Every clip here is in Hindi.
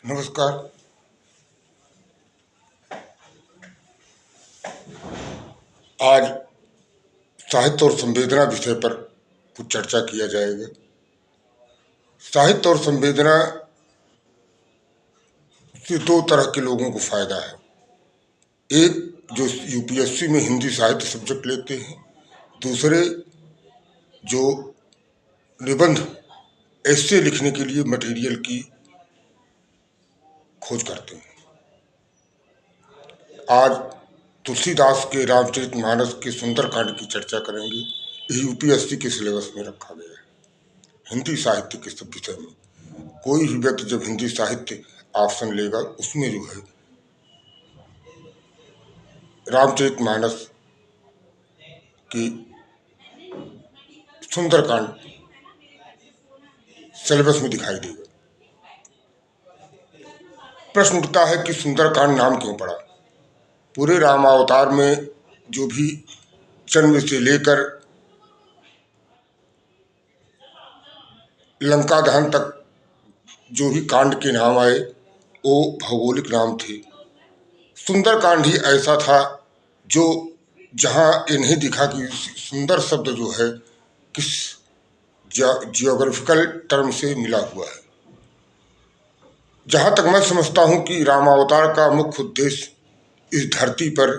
नमस्कार। आज साहित्य और संवेदना विषय पर कुछ चर्चा किया जाएगा। साहित्य और संवेदना से दो तरह के लोगों को फायदा है। एक जो यूपीएससी में हिंदी साहित्य सब्जेक्ट लेते हैं, दूसरे जो निबंध ऐसे लिखने के लिए मटेरियल की खोज करते हैं। आज तुलसीदास के रामचरितमानस के सुंदरकांड की चर्चा करेंगे। ये यूपीएससी के सिलेबस में रखा गया है। हिंदी साहित्य के सब विषय में कोई भी व्यक्ति जब हिंदी साहित्य ऑप्शन लेगा, उसमें जो है रामचरितमानस की सुंदरकांड सिलेबस में दिखाई देगा। प्रश्न उठता है कि सुंदरकांड नाम क्यों पड़ा। पूरे रामावतार में जो भी जन्म से लेकर लंका दहन तक जो भी कांड के नाम आए, वो भौगोलिक नाम थे। सुंदरकांड ही ऐसा था जो जहाँ ये नहीं दिखा कि सुंदर शब्द जो है किस जियोग्राफिकल टर्म से मिला हुआ है। जहाँ तक मैं समझता हूँ कि रामावतार का मुख्य उद्देश्य इस धरती पर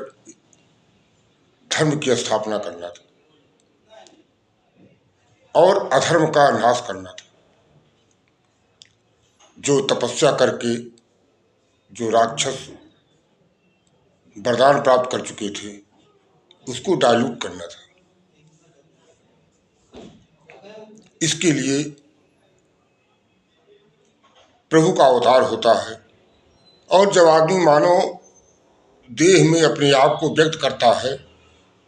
धर्म की स्थापना करना था और अधर्म का नाश करना था। जो तपस्या करके जो राक्षस वरदान प्राप्त कर चुके थे, उसको डाइल्यूट करना था। इसके लिए प्रभु का अवतार होता है। और जब आदमी मानव देह में अपने आप को व्यक्त करता है,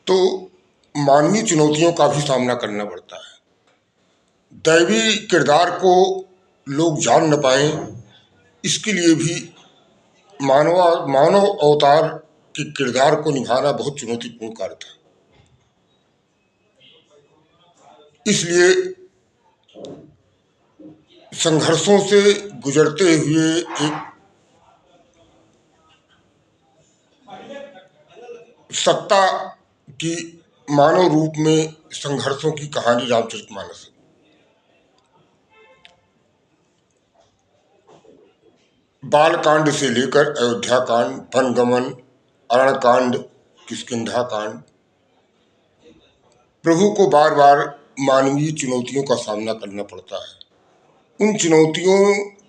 तो मानवीय चुनौतियों का भी सामना करना पड़ता है। दैवी किरदार को लोग जान न पाएं, इसके लिए भी मानव अवतार के किरदार को निभाना बहुत चुनौतीपूर्ण कार्य था। इसलिए संघर्षों से गुजरते हुए एक सत्ता की मानव रूप में संघर्षों की कहानी रामचरितमानस है। बालकांड से लेकर अयोध्या कांड, वनगमन, अरण्यकांड, किष्किंधा कांड, प्रभु को बार बार मानवीय चुनौतियों का सामना करना पड़ता है। उन चुनौतियों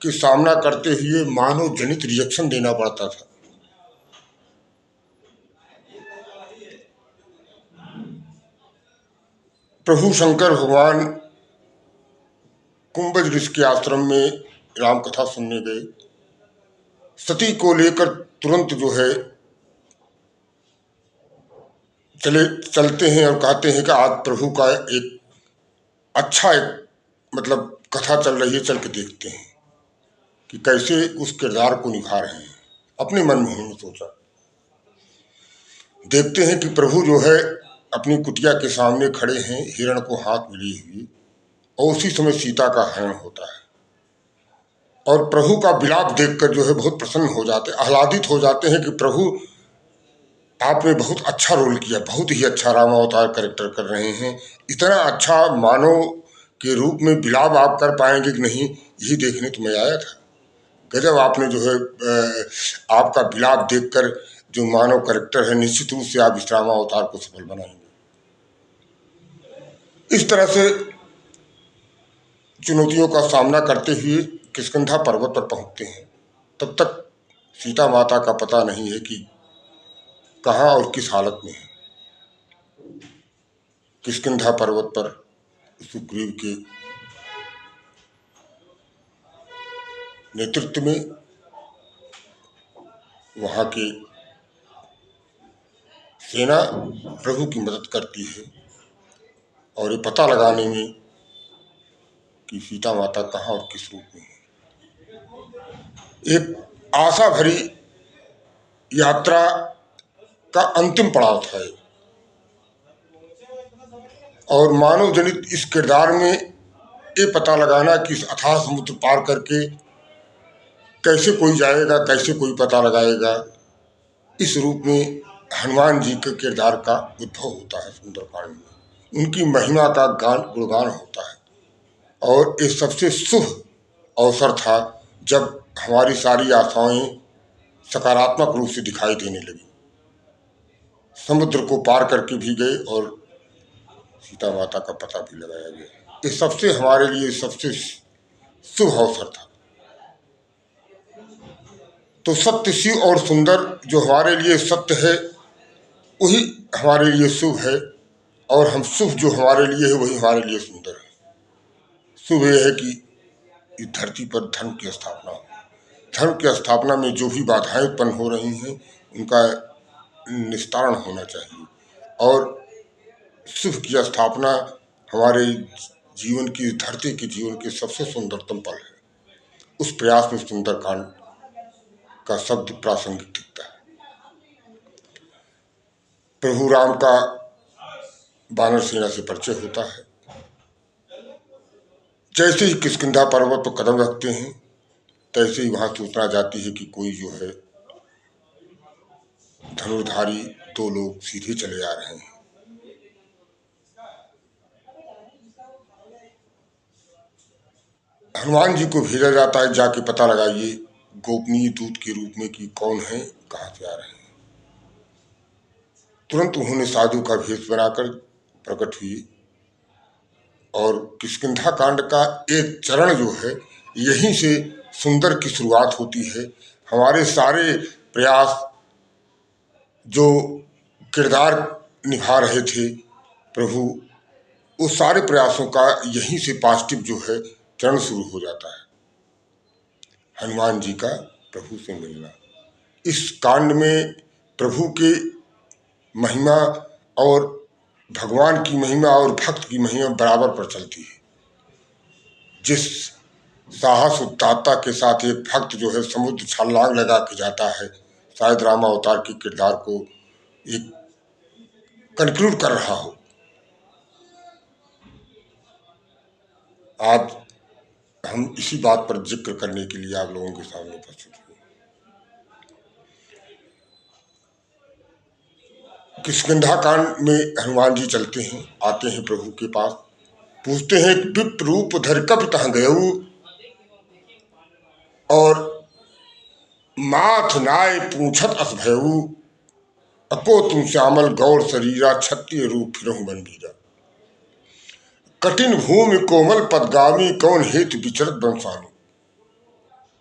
के सामना करते हुए मानव जनित रिएक्शन देना पड़ता था। प्रभु शंकर भगवान कुंभज ऋषि के आश्रम में राम कथा सुनने गए। सती को लेकर तुरंत जो है चलते हैं और कहते हैं कि आज प्रभु का एक अच्छा मतलब कथा चल रही है, चल के देखते हैं कि कैसे उस किरदार को निभा रहे हैं। अपने मन में उन्होंने सोचा। देखते हैं कि प्रभु जो है अपनी कुटिया के सामने खड़े हैं, हिरण को हाथ में लिए हुए, और उसी समय सीता का हरण होता है। और प्रभु का विलाप देखकर जो है बहुत प्रसन्न हो जाते, आह्लादित हो जाते हैं कि प्रभु आपने बहुत अच्छा रोल किया, बहुत ही अच्छा रामावतार कैरेक्टर कर रहे हैं। इतना अच्छा मानव के रूप में विलाप आप कर पाएंगे कि नहीं, यही देखने तो मैं आया था। गजब आपने जो है आपका विलाप देखकर जो मानव कैरेक्टर है, निश्चित रूप से आप इस रामावतार को सफल बनाएंगे। इस तरह से चुनौतियों का सामना करते हुए किष्किंधा पर्वत पर पहुंचते हैं। तब तक सीता माता का पता नहीं है कि कहाँ और किस हालत में है। किष्किंधा पर्वत पर सुग्रीव के नेतृत्व में वहाँ की सेना प्रभु की मदद करती है और ये पता लगाने में कि सीता माता कहाँ और किस रूप में है। एक आशा भरी यात्रा का अंतिम पड़ाव था और मानव जनित इस किरदार में ये पता लगाना कि इस अथाह समुद्र पार करके कैसे कोई जाएगा, कैसे कोई पता लगाएगा, इस रूप में हनुमान जी के किरदार का उद्भव होता है सुंदरकांड में। उनकी महिमा का गान गुणगान होता है। और ये सबसे शुभ अवसर था जब हमारी सारी आशाएं सकारात्मक रूप से दिखाई देने लगी। समुद्र को पार करके भी गए और सीता माता का पता भी लगाया गया। ये सबसे हमारे लिए सबसे शुभ अवसर था। तो सत्य शिव और सुंदर जो हमारे लिए सत्य है वही हमारे लिए शुभ है, और हम शुभ जो हमारे लिए है वही हमारे लिए सुंदर है। शुभ यह है कि इस धरती पर धर्म की स्थापना हो। धर्म की स्थापना में जो भी बाधाएं उत्पन्न हो रही हैं उनका निस्तारण होना चाहिए, और शुभ की स्थापना हमारे जीवन की, धरती के जीवन के सबसे सुंदरतम पल है। उस प्रयास में सुंदरकांड का शब्द प्रासंगिक दिखता है। प्रभु राम का वानर सेना से परिचय होता है। जैसे ही किष्किंधा पर्वत पर कदम रखते हैं तैसे ही वहां सूचना जाती है कि कोई जो है धनुर्धारी दो लोग सीधे चले आ रहे हैं। हनुमान जी को भेजा जाता है, जाके पता लगाइए गोपनीय दूत के रूप में कि कौन है, कहां से आ रहे हैं। तुरंत उन्होंने साधु का भेष बनाकर प्रकट हुई, और किष्किंधा कांड का एक चरण जो है यहीं से सुंदर की शुरुआत होती है। हमारे सारे प्रयास जो किरदार निभा रहे थे प्रभु, उस सारे प्रयासों का यहीं से पॉजिटिव जो है चरण शुरू हो जाता है। हनुमान जी का प्रभु से मिलना, इस कांड में प्रभु के महिमा और भगवान की महिमा और भक्त की महिमा बराबर पर चलती है। जिस साहस उदात्तता के साथ एक भक्त जो है समुद्र छलांग लगा के जाता है, शायद रामावतार के किरदार को एक कंक्लूड कर रहा हो। आज हम इसी बात पर जिक्र करने के लिए आप लोगों के सामने उपस्थित हुए। किष्किंधा कांड में हनुमान जी चलते हैं, आते हैं प्रभु के पास, पूछते हैं विप्र रूप धर कब तह गयऊ, और माथ नाय पूछत अस भयऊ, अको तुम श्यामल गौर शरीरा, क्षत्रिय रूप फिरहु बंदीरा, कठिन भूमि कोमल पदगामी, कौन हेतु विचरत वंशानु।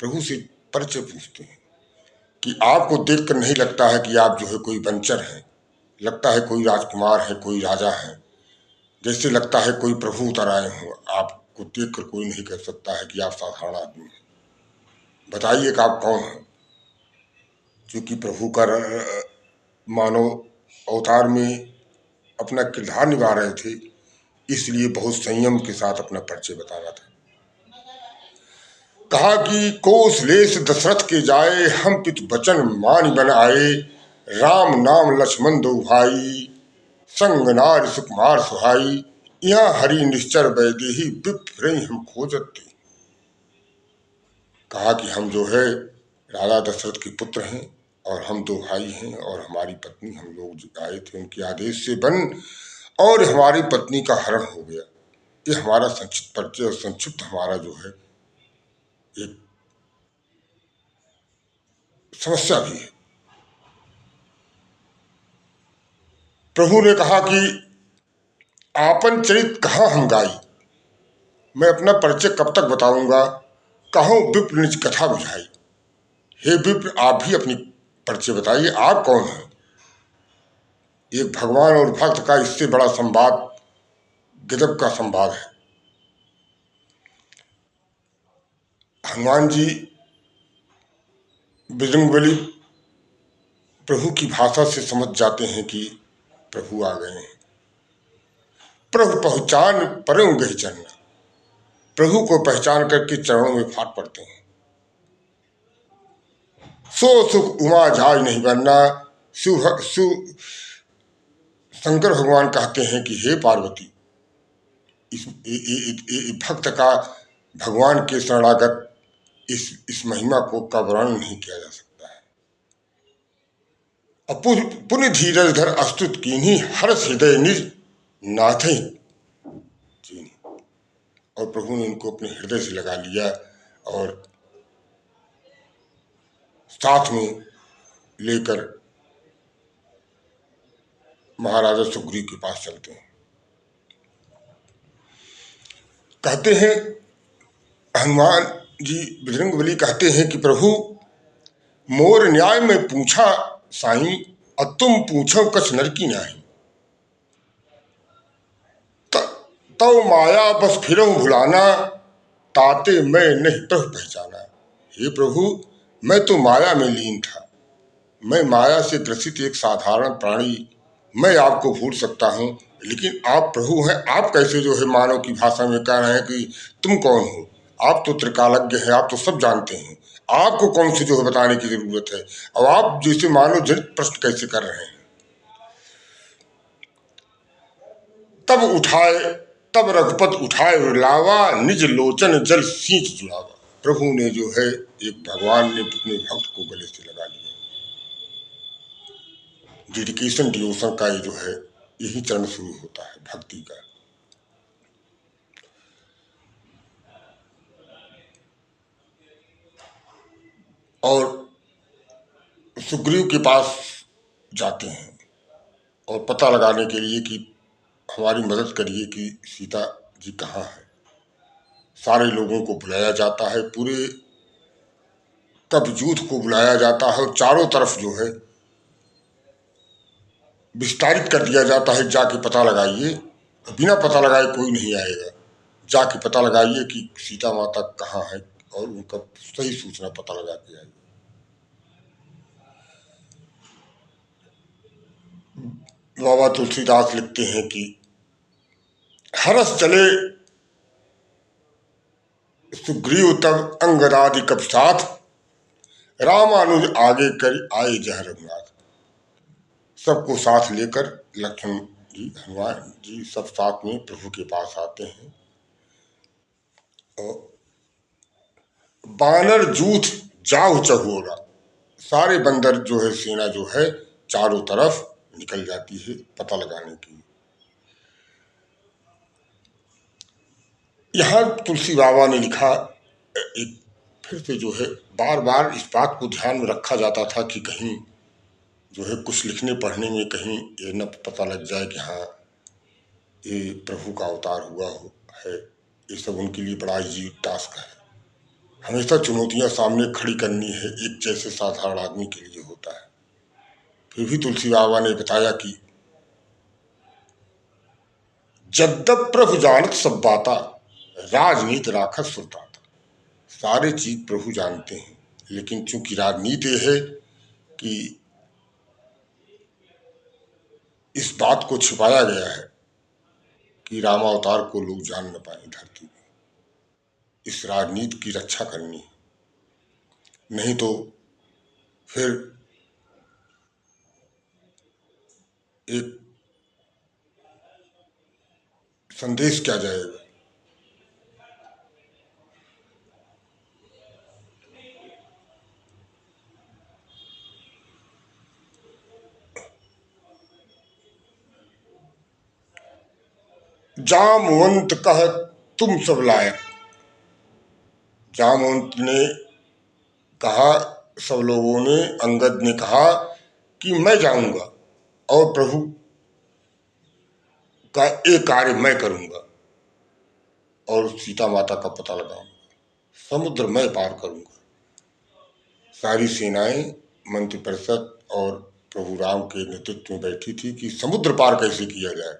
प्रभु से परिचय पूछते हैं कि आपको देखकर नहीं लगता है कि आप जो है कोई वंचर हैं, लगता है कोई राजकुमार है, कोई राजा है, जैसे लगता है कोई प्रभु उतर आए हों। आपको देखकर कोई नहीं कह सकता है कि आप साधारण आदमी हैं। बताइए कि आप कौन हैं। क्योंकि प्रभु का मानव अवतार में अपना किरदार निभा रहे थे, इसलिए बहुत संयम के साथ अपना परिचय बताना था। कहा कि कोसलेश दशरथ के जाए, हम पित वचन मान बन आए, राम नाम लक्ष्मण दो भाई, संग नार सुकुमार सुहाई, यहाँ हरि निश्चर वैदेही, विप्र हम खोजत थे। कहा कि हम जो है राजा दशरथ के पुत्र हैं, और हम दो भाई हैं, और हमारी पत्नी, हम लोग आए थे उनके आदेश से बन, और हमारी पत्नी का हरण हो गया। ये हमारा संक्षिप्त परिचय और संक्षिप्त हमारा जो है एक समस्या भी है। प्रभु ने कहा कि आपन चरित कहाँ हम गाई, मैं अपना परिचय कब तक बताऊंगा, कहो विप्र निज कथा बुझाई। हे विप्र, आप भी अपनी परिचय बताइए, आप कौन हैं। एक भगवान और भक्त का इससे बड़ा संवाद गजब का संवाद है। हनुमान जी बजरंगबली प्रभु की भाषा से समझ जाते हैं कि प्रभु आ गए हैं। प्रभु पहचान परम गही चरना, प्रभु को पहचान करके चरणों में फाट पड़ते हैं। सो सुख उमा जाय नहीं बनना, शंकर भगवान कहते हैं कि हे पार्वती, इस भक्त का भगवान के शरणागत इस महिमा को का वर्णन नहीं किया जा सकता है। पुण्य धीरज धर अस्तुत कीन्ही हर्ष हृदय निज नाथ जी। और प्रभु ने इनको अपने हृदय से लगा लिया और साथ में लेकर महाराजा सुग्रीव के पास चलते हैं। कहते हैं हनुमान जी, बजरंगबली कहते हैं कि प्रभु मोर न्याय में पूछा साईं, और तुम पूछो कछ नर की न्याय। तव माया बस फिरऊ भुलाना, ताते मैं नहीं प्रभु पहचाना। हे प्रभु, मैं तो माया में लीन था, मैं माया से ग्रसित एक साधारण प्राणी, मैं आपको भूल सकता हूँ, लेकिन आप प्रभु हैं, आप कैसे जो है मानव की भाषा में कह रहे हैं कि तुम कौन हो? आप तो त्रिकालज्ञ हैं, आप तो सब जानते हैं, आपको कौन से जो है बताने की जरूरत है? और आप जैसे मानव जनित प्रश्न कैसे कर रहे हैं? तब रघुपत उठाए लावा, निज लोचन जल सींच जुड़ावा। प्रभु ने जो है, एक भगवान ने अपने भक्त को गले से लगा लिया। डेडिकेशन डिवोशन का ये जो है, यही चरण शुरू होता है भक्ति का। और सुग्रीव के पास जाते हैं और पता लगाने के लिए कि हमारी मदद करिए कि सीता जी कहाँ है। सारे लोगों को बुलाया जाता है, पूरे कपयूथ को बुलाया जाता है और चारों तरफ जो है विस्तारित कर दिया जाता है, जाके पता लगाइए। बिना पता लगाए कोई नहीं आएगा, जाके पता लगाइए कि सीता माता कहाँ है और उनका सही सूचना पता लगा के आइए। बाबा तुलसीदास लिखते हैं कि हरस चले सुग्रीव तब अंगदादि कब साथ, रामानुज आगे कर आए जह रघुनाथ। सबको साथ लेकर लक्ष्मण जी, हनुमान जी सब साथ में प्रभु के पास आते हैं। और बानर जूथ जाहु चहोरा, सारे बंदर जो है, सेना जो है चारों तरफ निकल जाती है पता लगाने की। यहाँ तुलसी बाबा ने लिखा, एक फिर से जो है बार बार इस बात को ध्यान में रखा जाता था कि कहीं जो है कुछ लिखने पढ़ने में कहीं ये न पता लग जाए कि हाँ ये प्रभु का अवतार हुआ है। ये सब उनके लिए बड़ा इजी टास्क है। हमेशा चुनौतियां सामने खड़ी करनी है, एक जैसे साधारण आदमी के लिए होता है। फिर भी तुलसी बाबा ने बताया कि जद्दप प्रभु जानत सब बाता, राजनीति राखत सुरताता। सारे चीज प्रभु जानते हैं, लेकिन चूंकि राजनीति है कि इस बात को छिपाया गया है कि रामावतार को लोग जान न पाए धरती में। इस राजनीति की रक्षा करनी, नहीं तो फिर एक संदेश क्या जाएगा। जामवंत कह तुम सब लायक, जामवंत ने कहा, सब लोगों ने, अंगद ने कहा कि मैं जाऊंगा और प्रभु का एक कार्य मैं करूंगा और सीता माता का पता लगाऊंगा, समुद्र मैं पार करूंगा। सारी सेनाएं, मंत्रिपरिषद और प्रभु राम के नेतृत्व में बैठी थी कि समुद्र पार कैसे किया जाए।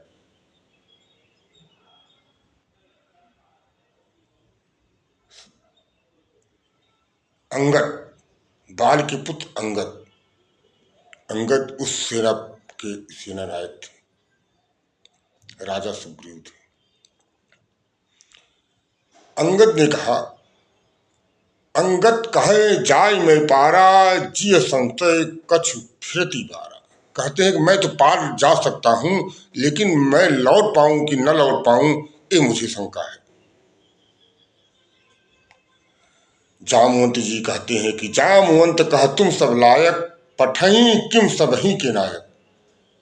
अंगद, बाल के पुत्र अंगद, अंगद उस सेना के सेना नायक थे, राजा सुग्रीव थे। अंगद ने कहा, अंगद कहे जाय मैं पारा, जिय संशय कछु फिरती बारा। कहते हैं कि मैं तो पार जा सकता हूं, लेकिन मैं लौट पाऊं कि न लौट पाऊं ये मुझे शंका है। जामवंत जी कहते हैं कि जामवंत कह तुम सब लायक, पठई किम सब ही के नायक।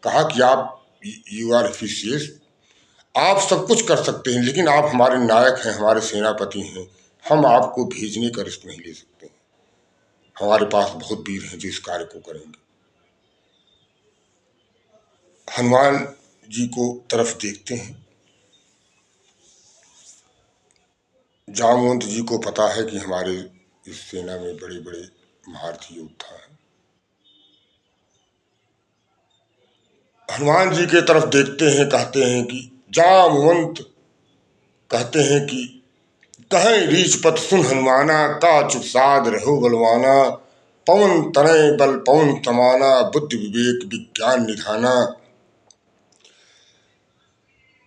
कहा कि आप यू आर एफिशियस, आप सब कुछ कर सकते हैं, लेकिन आप हमारे नायक हैं, हमारे सेनापति हैं। हम आपको भेजने का रिस्क नहीं ले सकते। हमारे पास बहुत वीर हैं जो इस कार्य को करेंगे। हनुमान जी को तरफ देखते हैं। जामवंत जी को पता है कि हमारे इस सेना में बड़े बड़े महारथी योद्धा हैं। हनुमान जी के तरफ देखते हैं, कहते हैं कि जामवंत कहते हैं कि कहें रीछपत सुन हनुमाना, का चुप साध रहो बलवाना। पवन तनय बल पवन तमाना, बुद्धि विवेक विज्ञान निधाना।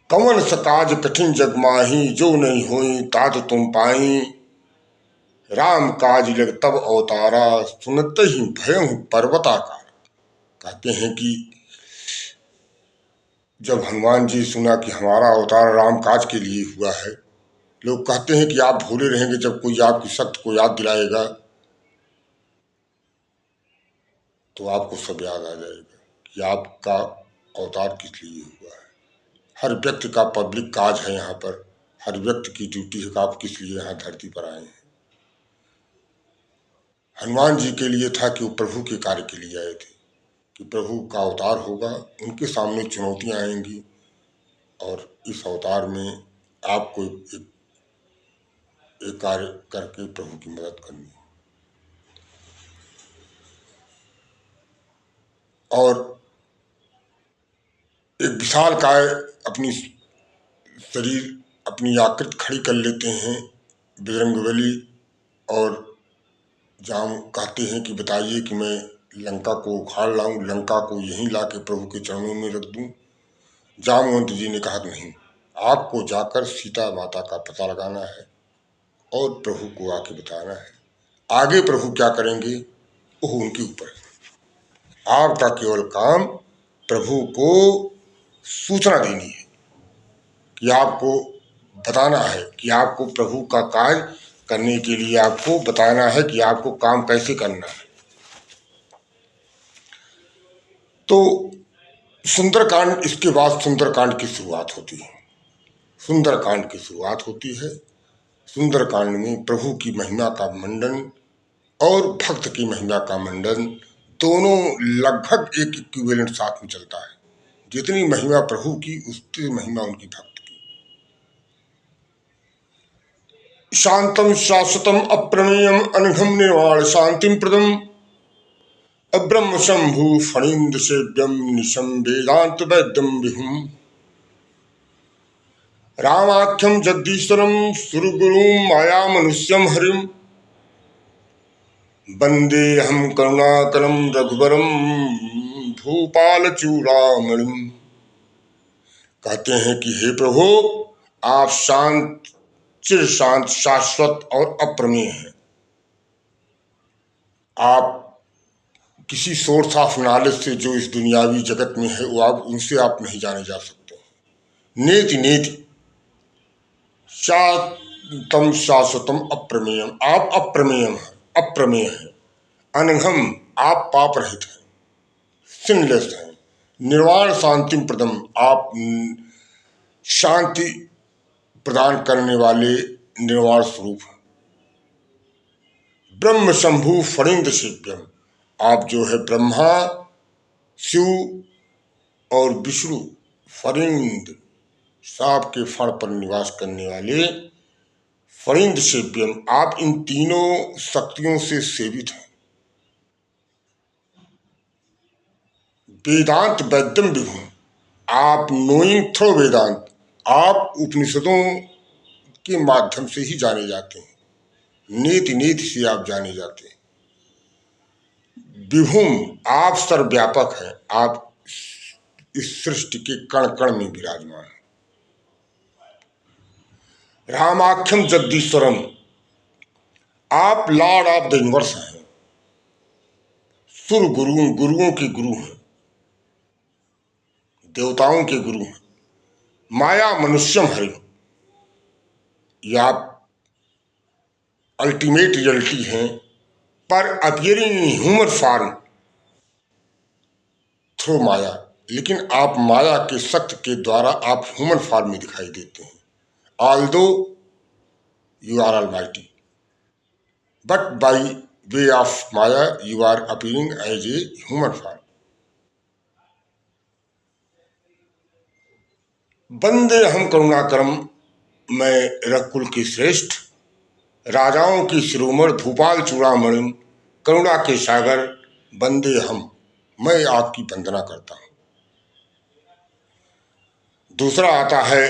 कवन सकाज कठिन जग माही, जो नहीं होई तात तुम पाई। राम काज लग तब अवतारा, सुनते ही भयं पर्वताकार। कहते हैं कि जब हनुमान जी सुना कि हमारा अवतार राम काज के लिए हुआ है, लोग कहते हैं कि आप भूले रहेंगे, जब कोई आपकी शक्ति को याद दिलाएगा तो आपको सब याद आ जाएगा कि आपका अवतार किस लिए हुआ है। हर व्यक्ति का पब्लिक काज है यहाँ पर, हर व्यक्ति की ड्यूटी है कि आप किस लिए यहाँ धरती पर आए हैं। हनुमान जी के लिए था कि वो प्रभु के कार्य के लिए आए थे, कि प्रभु का अवतार होगा, उनके सामने चुनौतियाँ आएंगी और इस अवतार में आपको एक कार्य करके प्रभु की मदद करनी। और एक विशाल काय अपनी शरीर अपनी आकृति खड़ी कर लेते हैं बजरंगबली, और जाम कहते हैं कि बताइए कि मैं लंका को उखाड़ लाऊं, लंका को यहीं ला के प्रभु के चरणों में रख दूं। जामवंत जी ने कहा कि नहीं, आपको जाकर सीता माता का पता लगाना है और प्रभु को आके बताना है। आगे प्रभु क्या करेंगे वो उनके ऊपर है। आपका केवल काम प्रभु को सूचना देनी है, कि आपको बताना है कि आपको प्रभु का कार्य करने के लिए आपको बताना है कि आपको काम कैसे करना है। तो सुंदरकांड, इसके बाद सुंदरकांड की शुरुआत होती है। सुंदरकांड की शुरुआत होती है। सुंदरकांड में प्रभु की महिमा का मंडन और भक्त की महिमा का मंडन दोनों लगभग एक इक्विवेलेंट साथ में चलता है। जितनी महिमा प्रभु की उतनी महिमा उनकी भक्त की। शांतम शाश्वतम अप्रमेयम अनघम निर्वाण शांतिम प्रदम, अब्रह्म शंभु फणीन्द्र सेव्यम निशम वेदांत वैद्यम विहुम। रामाख्यम जगदीश्वरम सुरगुरुम माया मनुष्यम हरिम, वंदे हम करुणाकरम रघुवरम भूपाल चूड़ामणिम। कहते हैं कि हे प्रभु, आप शांत, चिर शांत, शाश्वत और अप्रमेय हैं। आप किसी सोर्स ऑफ नॉलेज से जो इस दुनियावी जगत में है वो आप उनसे आप नहीं जाने जा सकते। नेति नेति शांतम शाश्वतम अप्रमेयम, आप अप्रमेयम हैं, अप्रमेय हैं। अनघम, आप पाप रहित हैं, सिनलेस हैं। निर्वाण शांति प्रदम, आप शांति प्रदान करने वाले निर्वाण स्वरूप हैं। ब्रह्म शंभु फणीन्द्र सेव्यम, आप जो है ब्रह्मा, शिव और विष्णु, फणीन्द्र सांप के फण पर निवास करने वाले फणीन्द्र सेव्यम, आप इन तीनों शक्तियों से सेवित हैं। वेदांत वैद्यम विभुम, आप नोइंग थ्रो वेदांत, आप उपनिषदों के माध्यम से ही जाने जाते हैं। नीति नीति से आप जाने जाते हैं। विभुम, आप सर्वव्यापक हैं, आप इस सृष्टि के कण कण में विराजमान हैं। रामाख्यम जगदीश्वरम, आप लॉर्ड ऑफ द यूनिवर्स हैं। सुर गुरु, गुरुओं के गुरु हैं, देवताओं के गुरु हैं। माया मनुष्यम हरि, या अल्टीमेट रियलिटी हैं, पर appearing in human form through maya. लेकिन आप माया के शक्ति के द्वारा आप ह्यूमन फॉर्म में दिखाई देते हैं। Although you are almighty, but by way of maya you are appearing as a human form. बंदे हम करुणाकरम, मैं रघुकुल की श्रेष्ठ, राजाओं की शिरोमणि, भूपाल चूड़ामणि, करुणा के सागर, बंदे हम, मैं आपकी वंदना करता हूं। दूसरा आता है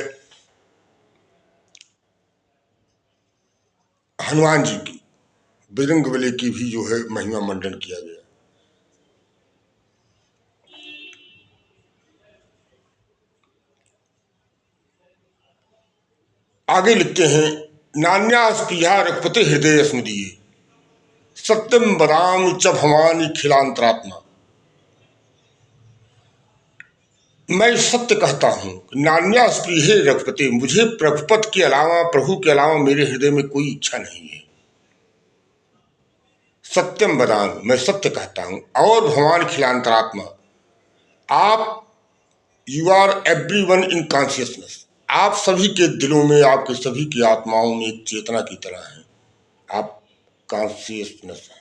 हनुमान जी की, बजरंग बली की भी जो है महिमा मंडन किया गया। आगे लिखते हैं, नान्यास प्रिया रघुपति हृदय स्मृति, सत्यम बदाम च भवानी खिलांतरात्मा। मैं सत्य कहता हूं, नान्यास प्रिय रघुपति, मुझे रघुपत के अलावा, प्रभु के अलावा मेरे हृदय में कोई इच्छा नहीं है। सत्यम बदाम, मैं सत्य कहता हूं, और भगवान खिलांतरात्मा, आप, you are every one in consciousness, आप सभी के दिलों में, आपके सभी की आत्माओं में एक चेतना की तरह हैं। आप कॉन्शियसनेस हैं।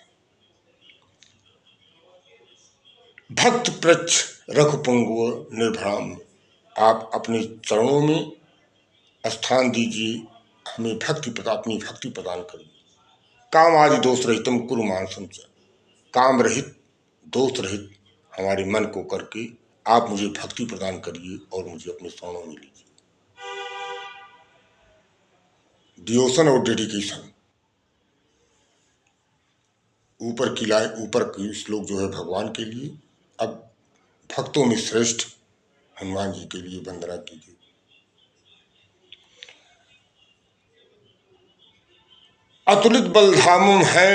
भक्त प्रच्छ रघुपुंगव निर्भराम, आप अपने चरणों में स्थान दीजिए, हमें अपनी भक्ति प्रदान करिए। काम आदि दोष रहितम कुरु मानसम च, काम रहित, दोष रहित हमारे मन को करके आप मुझे भक्ति प्रदान करिए और मुझे अपने शरणों में लीजिए। डिवोशन और डेडिकेशन, ऊपर की लाइन, ऊपर की श्लोक जो है भगवान के लिए। अब भक्तों में श्रेष्ठ हनुमान जी के लिए वंदना कीजिए। अतुलित बलधामम है,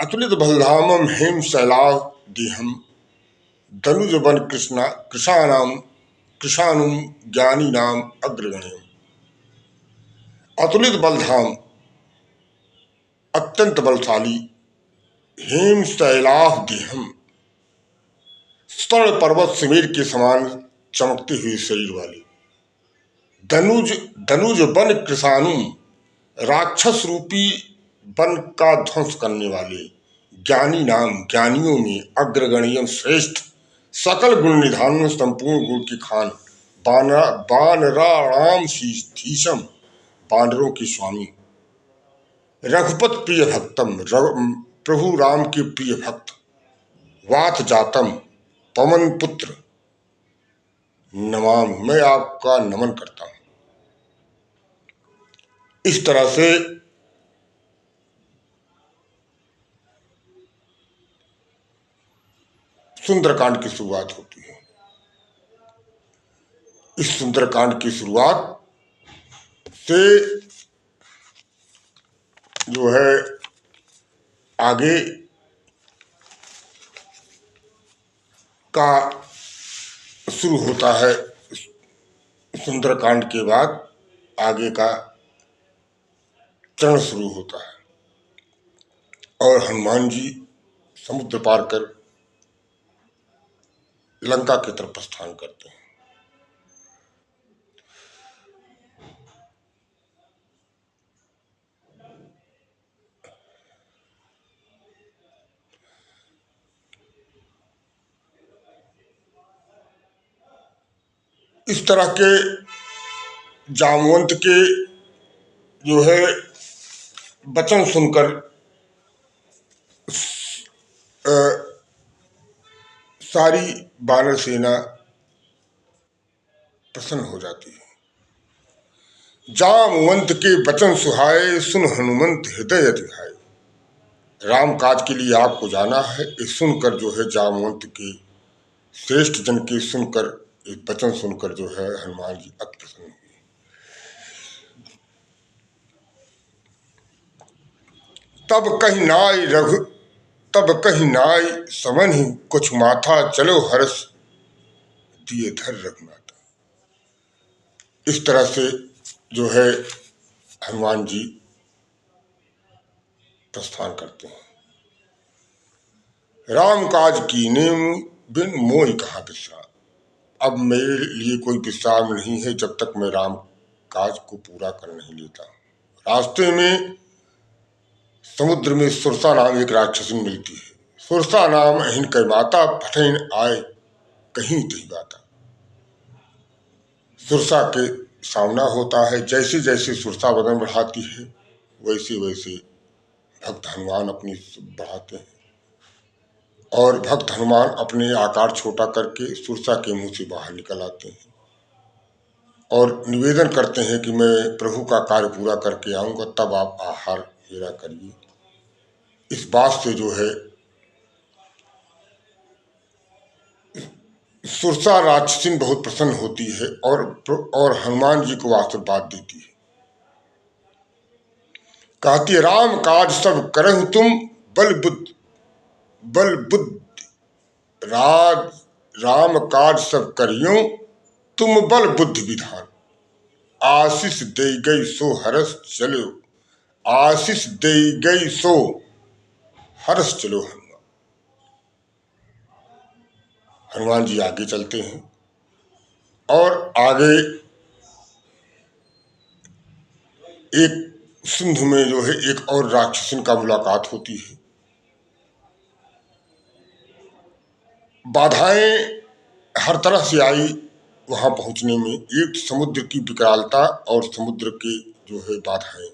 अतुलित बलधामम हेम शैलाव देहम, धनुज बन कृष्णा कृषाणाम, कृषाणुम ज्ञानी नाम अग्रगण्यम। अतुलित बलधाम, अत्यंत बलशाली, हेम शैलाव देहम, स्वर्ण पर्वत सिमेर के समान चमकते हुए शरीर वाले, धनुज, धनुज बन कृषाणुम, राक्षस रूपी वन का ध्वंस करने वाले, ज्ञानी नाम, ज्ञानियों में अग्रगण्यम श्रेष्ठ, सकल गुण निधान में संपूर्ण गुण की खान, बानराणाम धीशम, बानरों के स्वामी, रघुपत प्रिय भक्तम, प्रभु राम के प्रिय भक्त, वात जातम, पवन पुत्र, नमाम, मैं आपका नमन करता हूं। इस तरह से सुंदरकांड की शुरुआत होती है। इस सुंदरकांड की शुरुआत से जो है आगे का शुरू होता है। सुंदरकांड के बाद आगे का चरण शुरू होता है और हनुमान जी समुद्र पार कर लंका की तरफ प्रस्थान करते हैं। इस तरह के जामवंत के जो है वचन सुनकर सारी वानर सेना प्रसन्न हो जाती है। जामवंत के वचन सुहाए, सुन हनुमंत हृदय अति भाए। राम काज के लिए आपको जाना है, ये सुनकर जो है जामवंत के श्रेष्ठ जन के सुनकर, एक वचन सुनकर जो है हनुमान जी अति प्रसन्न हुए। तब कहीं नाय रघु, तब कहीं नाय समन ही कुछ माथा, चलो हर्ष दिए धर रघुनाथा। इस तरह से जो है हनुमान जी प्रस्थान करते हैं। राम काज कीने बिन मोहि कहाँ विश्राम। अब मेरे लिए कोई विश्राम नहीं है जब तक मैं राम काज को पूरा कर नहीं लेता। रास्ते में समुद्र में सुरसा नाम एक राक्षसी मिलती है। सुरसा नाम अहिन कै माता, फटैन आए कहीं तही बाता। सुरसा के सामना होता है। जैसे जैसे सुरसा वजन बढ़ाती है वैसे वैसे भक्त हनुमान अपनी बढ़ाते हैं और भक्त हनुमान अपने आकार छोटा करके सुरसा के मुंह से बाहर निकल आते हैं और निवेदन करते हैं कि मैं प्रभु का कार्य पूरा करके आऊंगा, तब आप आहार मेरा करिए। इस बात से जो है सुरसा राक्षसिन बहुत प्रसन्न होती है और हनुमान जी को आशीर्वाद देती है। कहती है, राम काज सब करहु तुम बल बुद्धि राज। राम काज सब करियो तुम बल बुद्धि विधान। आशीष दे गई सो हरस चलो, आशीष दे गई सो हरस चलो। हनुमान जी आगे चलते हैं और आगे एक सिंधु में जो है एक और राक्षसन का मुलाकात होती है। बाधाएं हर तरह से आई वहां पहुंचने में, एक समुद्र की विकरालता और समुद्र के जो है बाधाएं।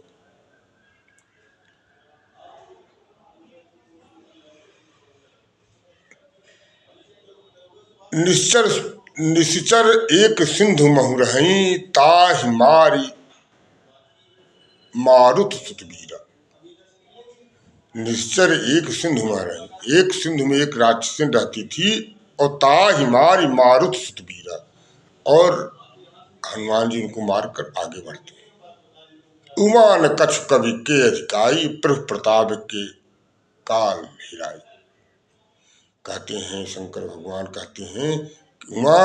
निश्चर निश्चर एक सिंधु महु रही, ताहि मारी मारुत सुतबीरा। निश्चर एक सिंधु में रही, एक सिंधु में एक राक्षसन रहती थी और ताहि मारी मारुत सुतबीरा, और हनुमान जी उनको मारकर आगे बढ़ते हैं। उमा न कछु कवि के अधिकाई, प्रभु प्रताप के काल हिराई। कहते हैं शंकर भगवान कहते हैं कि उमा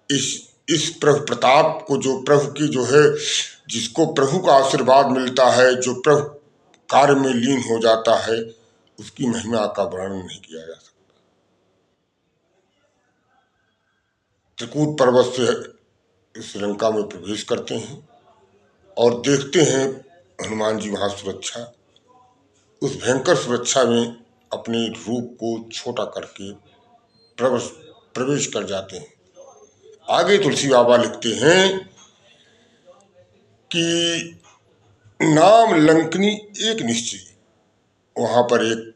इस प्रभु प्रताप को, जो प्रभु की जो है, जिसको प्रभु का आशीर्वाद मिलता है, जो प्रभु कार्य में लीन हो जाता है, उसकी महिमा का वर्णन नहीं किया जा सकता। त्रिकूट पर्वत से श्रीलंका में प्रवेश करते हैं और देखते हैं हनुमान जी वहां सुरक्षा, उस भयंकर सुरक्षा में अपने रूप को छोटा करके प्रवेश कर जाते हैं। आगे तुलसी बाबा लिखते हैं कि नाम लंकनी एक निश्चय। वहां पर एक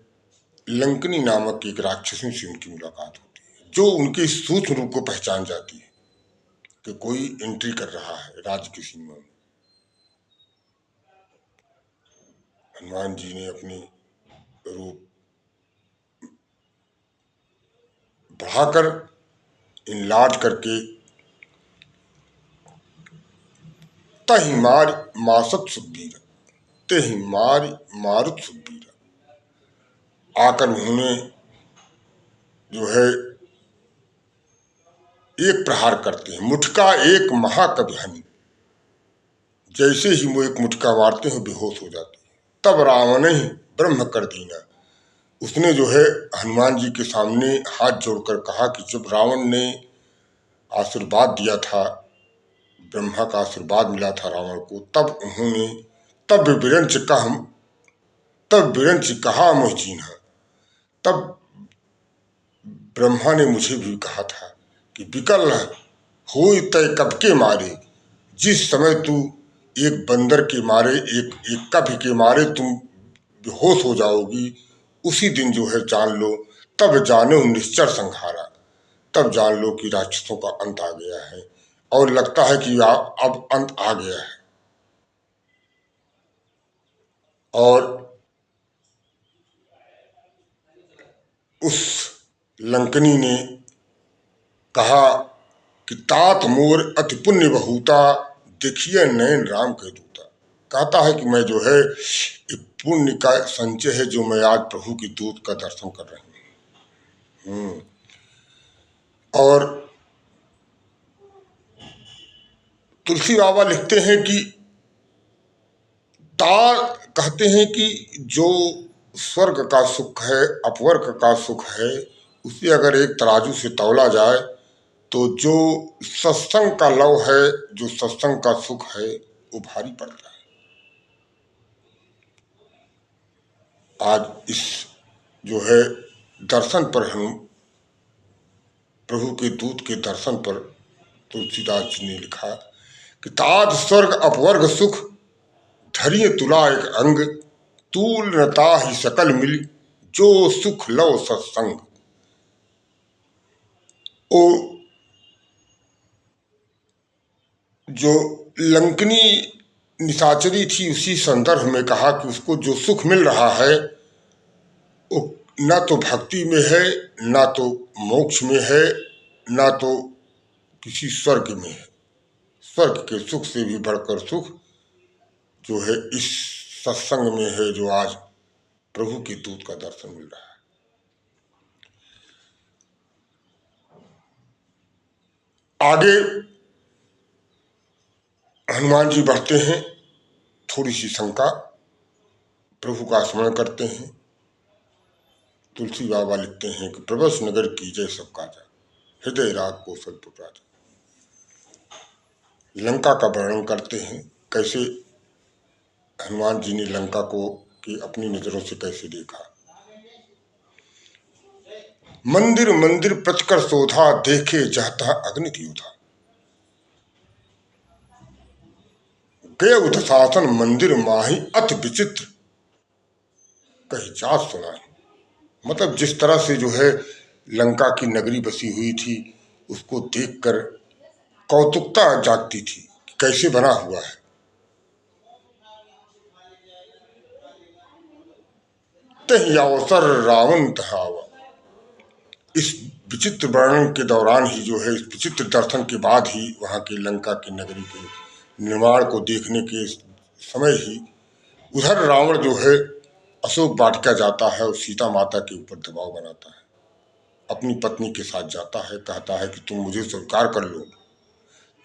लंकनी नामक एक राक्षसी से उनकी मुलाकात होती है, जो उनके सूक्ष्म रूप को पहचान जाती है कि कोई एंट्री कर रहा है राज्य की सीमा में। हनुमान जी ने अपनी रूप बढ़ाकर इनलार्ज करके तहि मार मासत सुखबीर, तहि मार मारुत सुखबीर। आकर उन्होंने जो है एक प्रहार करते हैं, मुठका एक महाकवि हनि। जैसे ही वो एक मुठका मारते हैं बेहोश हो जाते हैं। तब रावण ही ब्रह्म कर दीना। उसने जो है हनुमान जी के सामने हाथ जोड़कर कहा कि जब रावण ने आशीर्वाद दिया था, ब्रह्मा का आशीर्वाद मिला था रावण को, तब विरंच कहा, तब विरंच कहा मोह चीन्हा। तब ब्रह्मा ने मुझे भी कहा था कि विकल हो तय कब के मारे। जिस समय तू एक बंदर के मारे, एक कभी के मारे तुम बेहोश हो जाओगी, उसी दिन जो है जान लो, तब जानो निश्चर संहारा। तब जान लो कि राक्षसों का अंत आ गया है और लगता है कि अब अंत आ गया है। और उस लंकनी ने कहा कि तात मोर अति पुण्य बहुता, देखिए नयन राम के दूता। कहता है कि मैं जो है पुण्य का संचय है जो मैं आज प्रभु की दूत का दर्शन कर रही हूँ। और तुलसी बाबा लिखते हैं कि कहते हैं कि जो स्वर्ग का सुख है, अपवर्ग का सुख है, उसे अगर एक तराजू से तौला जाए तो जो सत्संग का लव है, जो सत्संग का सुख है, वो भारी पड़ता है। आज इस जो है दर्शन पर, हम प्रभु के दूत के दर्शन पर तुलसीदास जी ने लिखा कि ताज स्वर्ग अपवर्ग सुख, धरिय तुला एक अंग, तूल नता ही सकल मिल, जो सुख लव सत्संग। ओ जो लंकनी निशाचरी थी, उसी संदर्भ में कहा कि उसको जो सुख मिल रहा है वो ना तो भक्ति में है, ना तो मोक्ष में है, ना तो किसी स्वर्ग में है। स्वर्ग के सुख से भी बढ़कर सुख जो है इस सत्संग में है, जो आज प्रभु के दूत का दर्शन मिल रहा है। आगे हनुमान जी बढ़ते हैं, थोड़ी सी शंका, प्रभु का स्मरण करते हैं। तुलसी बाबा लिखते हैं कि प्रभस नगर की जय सब काजा, हृदय राग कौशलपुर राजा। लंका का वर्णन करते हैं, कैसे हनुमान जी ने लंका को कि अपनी नजरों से कैसे देखा। मंदिर मंदिर प्रतिकर शोधा, देखे जहता अग्नि द्योधा। गय उदशासन मंदिर माही, अति विचित्र कही जात सुनाई। मतलब जिस तरह से जो है लंका की नगरी बसी हुई थी, उसको देखकर कौतुकता जागती थी कि कैसे बना हुआ है। तही अवसर रावण तहावा। इस विचित्र वर्णन के दौरान ही जो है, इस विचित्र दर्शन के बाद ही, वहां की लंका की नगरी के निर्माण को देखने के समय ही उधर रावण जो है अशोक वाटिका जाता है और सीता माता के ऊपर दबाव बनाता है। अपनी पत्नी के साथ जाता है, कहता है कि तुम मुझे स्वीकार कर लो।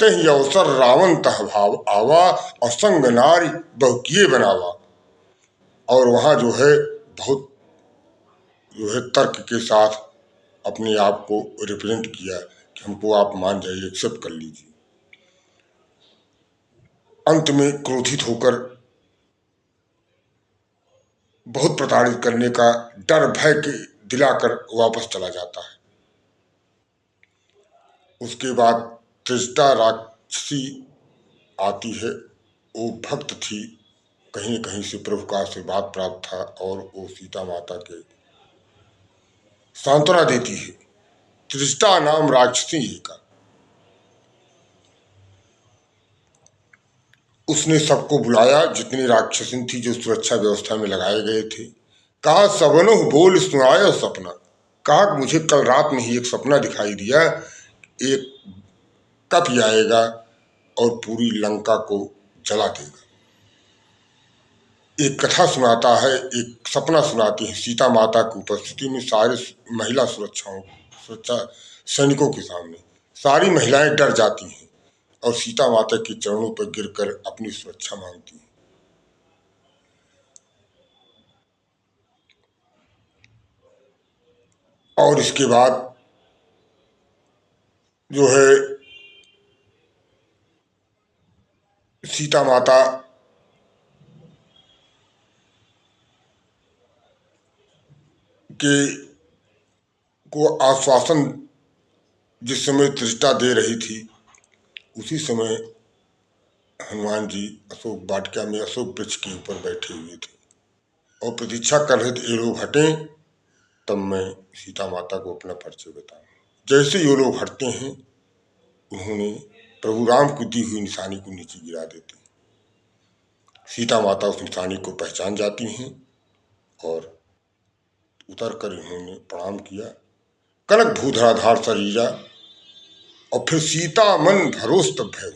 तही अवसर रावण तह भाव आवा, और संग नारी बहु किए बनावा। और वहां जो है बहुत जो है तर्क के साथ अपने आप को रिप्रेजेंट किया कि हमको आप मान जाइए, एक्सेप्ट कर लीजिए। अंत में क्रोधित होकर बहुत प्रताड़ित करने का डर भय के दिलाकर वापस चला जाता है। उसके बाद त्रिजटा राक्षसी आती है। वो भक्त थी, कहीं न कहीं से प्रभु का आशीर्वाद प्राप्त था, और वो सीता माता के सांत्वना देती है। त्रिजटा नाम राक्षसी का उसने सबको बुलाया, जितनी राक्षसी थी जो सुरक्षा व्यवस्था में लगाए गए थे। कहा सबनो बोल सुनाया सपना। कहा मुझे कल रात में ही एक सपना दिखाई दिया, एक कपि आएगा और पूरी लंका को जला देगा। एक कथा सुनाता है, एक सपना सुनाती है। सीता माता की उपस्थिति में सारे सुरक्षा सैनिकों के सामने सारी महिलाएं डर जाती हैं और सीता माता के चरणों पर गिरकर अपनी सुरक्षा मांगती हैं। और इसके बाद जो है सीता माता के को आश्वासन जिस समय त्रिष्टा दे रही थी, उसी समय हनुमान जी अशोक वाटिका में अशोक वृक्ष के ऊपर बैठे हुए थे और प्रतीक्षा कर रहे थे ये लोग हटें, तब मैं सीता माता को अपना परिचय बताऊं। जैसे ये लोग हटते हैं, उन्होंने प्रभु राम को दी हुई निशानी को नीचे गिरा देते हैं। सीता माता उस निशानी को पहचान जाती हैं और उतर कर इन्होंने प्रणाम किया। कनक भूधराधार शरीरा, और फिर सीता मन भरोस तब भय।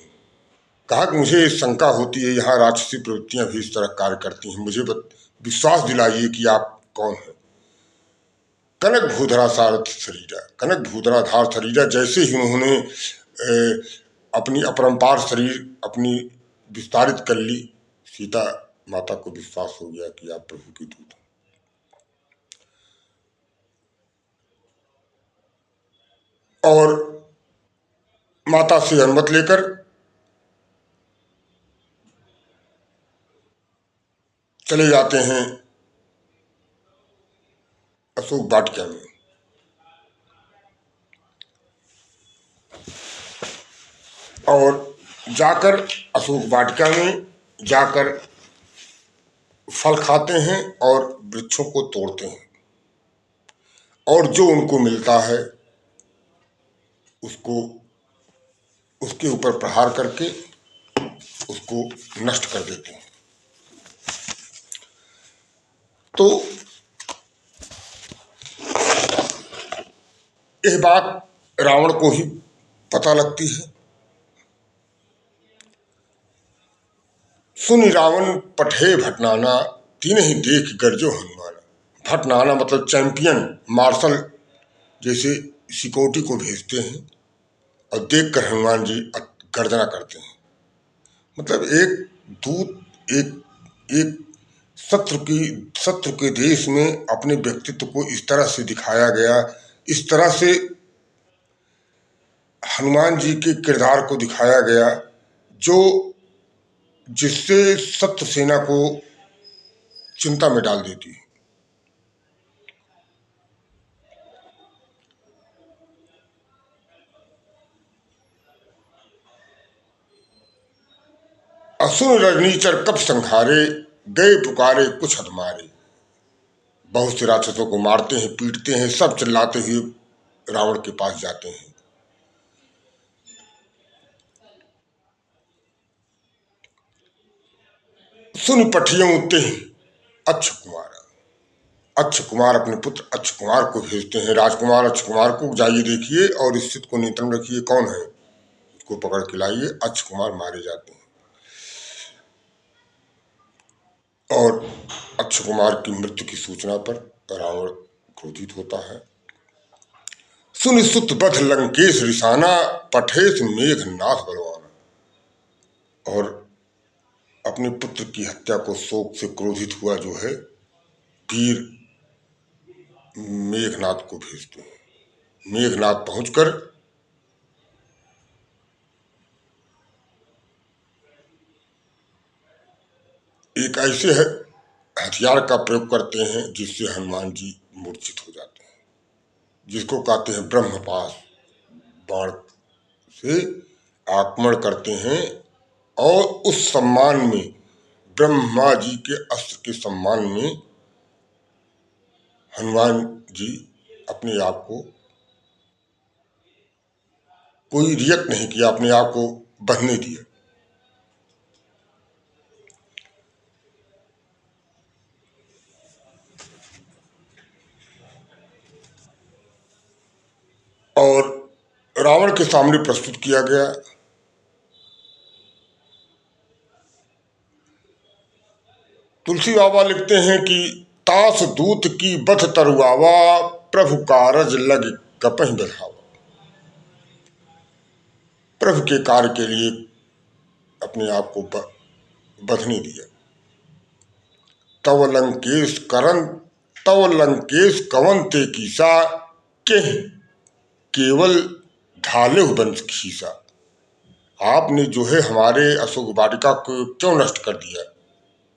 कहा कि मुझे शंका होती है, यहाँ राक्षसी प्रवृत्तियां भी इस तरह कार्य करती हैं, मुझे विश्वास दिलाइए कि आप कौन हैं। कनक भूधरा सारथ शरीरा, कनक भूधराधार शरीरा। जैसे ही उन्होंने अपनी अपरंपार शरीर अपनी विस्तारित कर ली, सीता माता को विश्वास हो गया कि आप प्रभु की दूत हैं। और माता से अनुमति लेकर चले जाते हैं अशोक वाटिका में। और जाकर अशोक वाटिका में जाकर फल खाते हैं और वृक्षों को तोड़ते हैं, और जो उनको मिलता है उसको उसके ऊपर प्रहार करके उसको नष्ट कर देते हैं। तो यह बात रावण को ही पता लगती है। सुन रावण पठे भटनाना, तीन ही देख गरजो हनुमान। भटनाना मतलब चैंपियन मार्शल, जैसे सिक्योरिटी को भेजते हैं और देखकर हनुमान जी गर्जना करते हैं। मतलब एक दूत, एक एक शत्रु के देश में अपने व्यक्तित्व को इस तरह से दिखाया गया, इस तरह से हनुमान जी के किरदार को दिखाया गया, जो जिससे शत्रु सेना को चिंता में डाल देती है। असुर रजनीचर कप संहारे, गए पुकारे कुछ हदमारे। बहुत से राक्षसों को मारते हैं, पीटते हैं, सब चिल्लाते हुए रावण के पास जाते हैं। सुन पठियों उठते हैं अक्ष कुमार। अक्ष कुमार अपने पुत्र अक्ष कुमार को भेजते हैं, राजकुमार अक्ष कुमार को, जाइए देखिए और इस स्थिति को नियंत्रण रखिए, कौन है, उसको पकड़ के लाइए। अक्ष कुमार मारे जाते हैं और अक्ष कुमार की मृत्यु की सूचना पर रावण क्रोधित होता है। सुन सुत बध लंकेश रिसाना, पठेश मेघनाथ बलवाना। और अपने पुत्र की हत्या को शोक से क्रोधित हुआ जो है वीर मेघनाथ को भेजते हैं। मेघनाथ पहुंचकर एक ऐसे हथियार का प्रयोग करते हैं जिससे हनुमान जी मूर्छित हो जाते हैं, जिसको कहते हैं ब्रह्मपाश। बाण से आक्रमण करते हैं और उस सम्मान में, ब्रह्मा जी के अस्त्र के सम्मान में, हनुमान जी अपने आप को कोई रिएक्ट नहीं किया, अपने आप को बहने दिया। और रावण के सामने प्रस्तुत किया गया। तुलसी बाबा लिखते हैं कि तास दूत की बथ तरुआवा, प्रभु कारज लग कपहि बधावा। प्रभु के कार्य के लिए अपने आप को बधने दिया। तव लंकेश करन, तव लंकेश कवन ते कीसा, के केवल ढाले वंश खीसा। आपने जो है हमारे अशोक वाटिका को क्यों नष्ट कर दिया?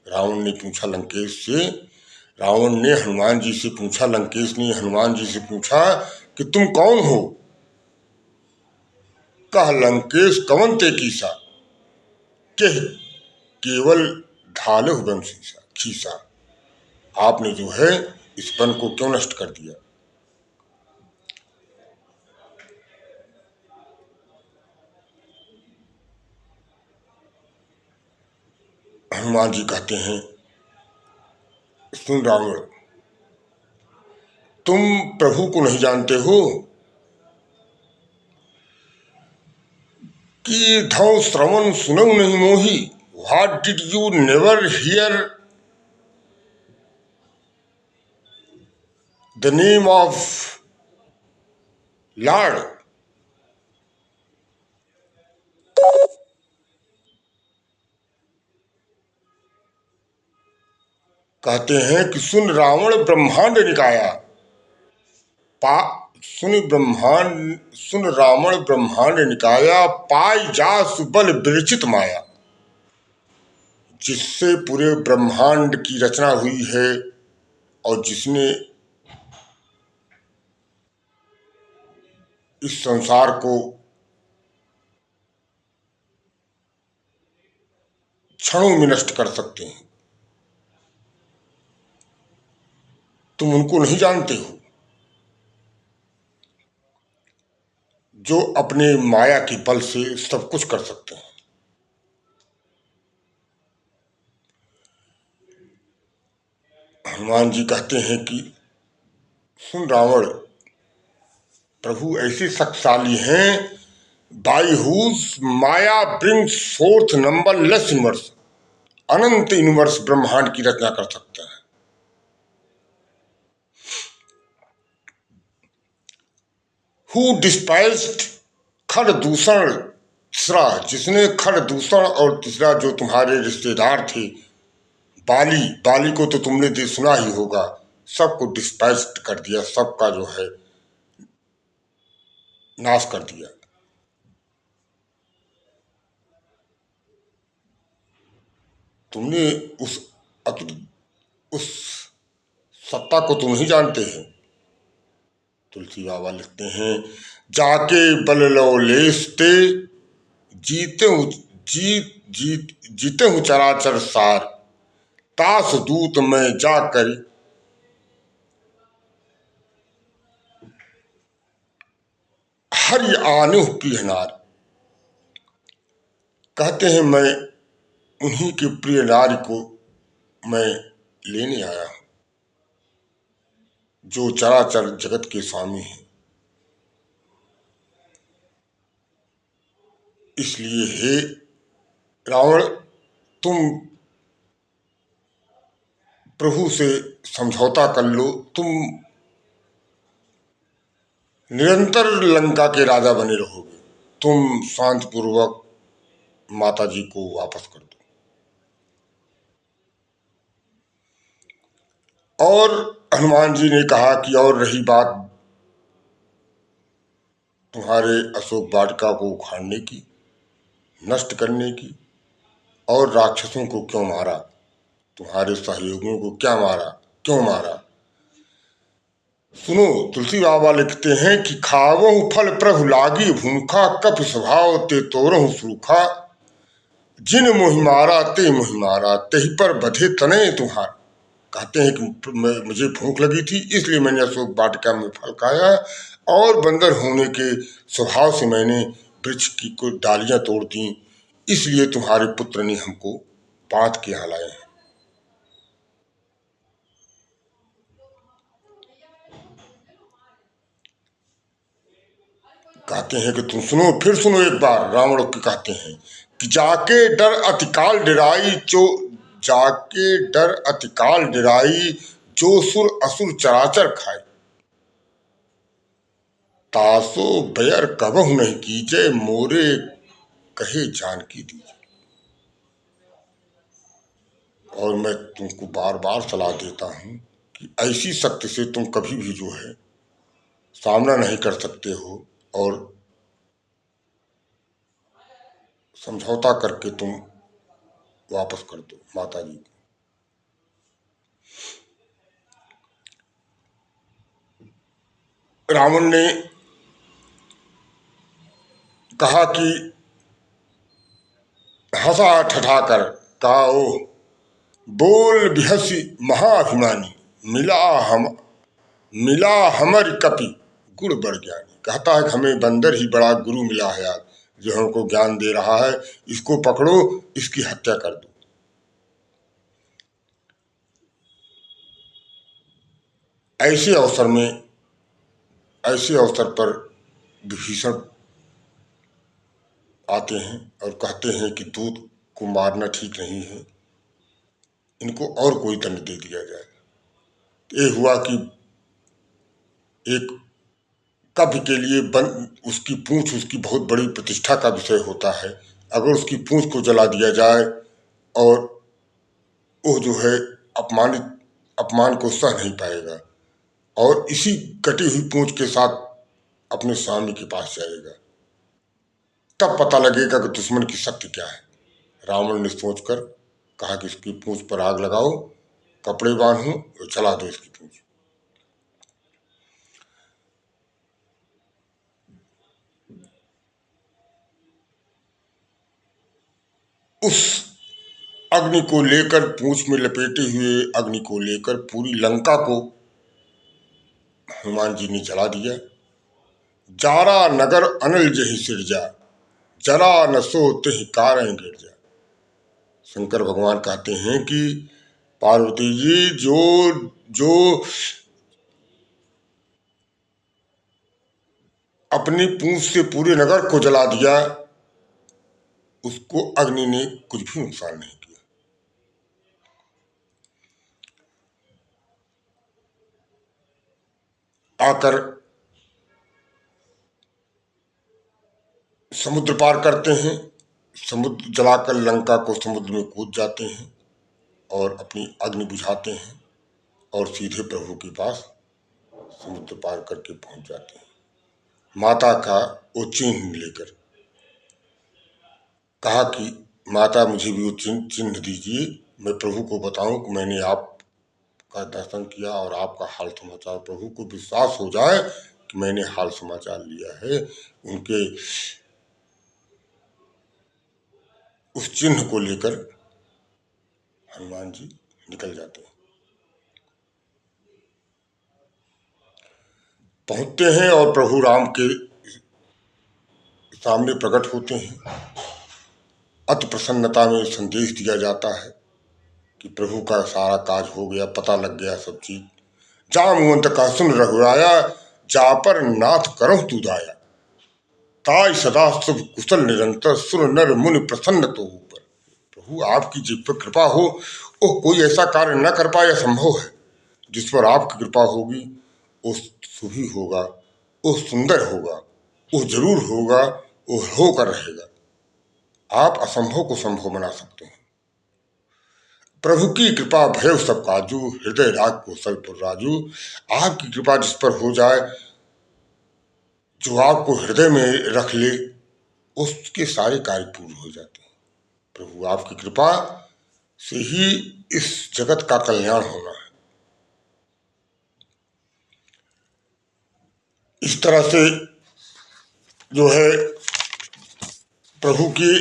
रावण ने पूछा लंकेश से। रावण ने हनुमान जी से पूछा, लंकेश ने हनुमान जी से पूछा कि तुम कौन हो? कह लंकेश कवन ते कीसा, के केवल ढाले वंश खीसा। आपने जो है इस वन को क्यों नष्ट कर दिया? हनुमान जी कहते हैं, सुन रावण, तुम प्रभु को नहीं जानते हो कि धौ श्रवण सुनऊ नहीं मोही। What did you never hear the name of Lord? कहते हैं कि सुन रावण ब्रह्मांड निकाया, पा सुन रावण ब्रह्मांड निकाया, पाई जासु बल विरचित माया। जिससे पूरे ब्रह्मांड की रचना हुई है और जिसने इस संसार को क्षणों में नष्ट कर सकते हैं, तुम उनको नहीं जानते हो जो अपने माया के बल से सब कुछ कर सकते हैं। हनुमान जी कहते हैं कि सुन रावण, प्रभु ऐसे शक्तिशाली हैं, by whose maya brings forth numberless universe, अनंत यूनिवर्स ब्रह्मांड की रचना कर सकता है। हु डिस्पाइस्ड खड़ दूषण तीसरा, जिसने खड़ दूषण और तीसरा जो तुम्हारे रिश्तेदार थे बाली, बाली को तो तुमने सुना ही होगा, सबको डिस्पाइस्ड कर दिया, सबका जो है नाश कर दिया। तुमने उस उस सत्ता को तुम नहीं जानते हैं। तुलसी बाबा लिखते हैं, जाके बल लो लेसते, जीते हूँ जीते हूँ चराचर सार, तास दूत में जाकर हरि आने की नार। कहते हैं मैं उन्हीं के प्रिय नारी को मैं लेने आया हूं जो चराचर जगत के स्वामी हैं। इसलिए हे रावण, तुम प्रभु से समझौता कर लो, तुम निरंतर लंका के राजा बने रहोगे, तुम शांतिपूर्वक माता जी को वापस कर दो। और हनुमान जी ने कहा कि और रही बात तुम्हारे अशोक वाटिका को उखाड़ने की, नष्ट करने की, और राक्षसों को क्यों मारा, तुम्हारे सहयोगियों को क्या मारा, क्यों मारा। सुनो, तुलसी बाबा लिखते हैं कि खावहु फल प्रभु लागी भूखा, कप स्वभाव ते तोरहु सूखा, जिन मोहि मारा ते मोहि मारा, तेहि पर बधे तने तुम्हार। कहते हैं कि मुझे भूख लगी थी इसलिए मैंने अशोक वाटिका में फल खाया, और बंदर होने के स्वभाव से मैंने वृक्ष की कुछ डालियां तोड़ दी, इसलिए तुम्हारे पुत्र ने हमको बांध के यहाँ लाए हैं। कहते हैं कि तुम सुनो, फिर सुनो एक बार, रावण के कहते हैं कि जाके डर अतिकाल डराई जाके डर अतिकाल डराई, जो सुर असुर चराचर खाए, तासो बैर कबहु नहीं कीजे, मोरे कहे जानकी दीजिए। और मैं तुमको बार बार सलाह देता हूं कि ऐसी शक्ति से तुम कभी भी जो है सामना नहीं कर सकते हो, और समझौता करके तुम वापस कर दो माता जी को। रावण ने कहा कि हंसा ठठाकर, कहा ओ बोल बिहसी महाअभिमानी, मिला हमर कपि गुण बड़ ज्ञानी। कहता है कि हमें बंदर ही बड़ा गुरु मिला है आज, जो हमको ज्ञान दे रहा है, इसको पकड़ो, इसकी हत्या कर दो। ऐसे अवसर में, ऐसे अवसर पर विभीषण आते हैं और कहते हैं कि दूत को मारना ठीक नहीं है, इनको और कोई दंड दे दिया जाए। ये हुआ कि एक कवि के लिए उसकी पूंछ उसकी बहुत बड़ी प्रतिष्ठा का विषय होता है। अगर उसकी पूंछ को जला दिया जाए और वो जो है अपमान को सह नहीं पाएगा और इसी कटी हुई पूंछ के साथ अपने स्वामी के पास जाएगा। तब पता लगेगा कि दुश्मन की शक्ति क्या है। रावण ने सोचकर कहा कि इसकी पूंछ पर आग लगाओ, कपड़े बांधो और जला दो इसकी पूंछ। उस अग्नि को लेकर, पूंछ में लपेटे हुए अग्नि को लेकर पूरी लंका को हनुमान जी ने जला दिया। जारा नगर अनिल जहि सिरजा, जरा न सो तिहि कारण गिरजा। शंकर भगवान कहते हैं कि पार्वती जी, जो जो अपनी पूंछ से पूरे नगर को जला दिया, उसको अग्नि ने कुछ भी नुकसान नहीं किया। आकर समुद्र पार करते हैं, समुद्र जलाकर लंका को समुद्र में कूद जाते हैं और अपनी अग्नि बुझाते हैं और सीधे प्रभु के पास समुद्र पार करके पहुंच जाते हैं। माता का वो चिन्ह लेकर कहा कि माता मुझे भी वो चिन्ह दीजिए, मैं प्रभु को बताऊं कि मैंने आपका दर्शन किया और आपका हाल समाचार, प्रभु को विश्वास हो जाए कि मैंने हाल समाचार लिया है। उनके उस चिन्ह को लेकर हनुमान जी निकल जाते हैं। पहुंचते हैं और प्रभु राम के सामने प्रकट होते हैं। अति प्रसन्नता में संदेश दिया जाता है कि प्रभु का सारा काज हो गया, पता लग गया सब चीज। जामवंत का सुन रघुराया, जा पर नाथ करो तू दाया। ताई सदा शुभ कुशल निरंतर, सुर नर मुनि प्रसन्न तो ऊपर। प्रभु आपकी जिस पर कृपा हो, वो कोई ऐसा कार्य न कर पाए, असंभव है। जिस पर आपकी कृपा होगी वो शुभ ही होगा, वो सुंदर होगा, वो जरूर होगा, वो होकर रहेगा। आप असंभव को संभव बना सकते हैं। प्रभु की कृपा भय सब काजू, हृदय राग कौशलपुर राजू। आपकी कृपा जिस पर हो जाए, जो आपको हृदय में रख ले, उसके सारे कार्य पूर्ण हो जाते हैं। प्रभु आपकी कृपा से ही इस जगत का कल्याण होना है। इस तरह से जो है प्रभु की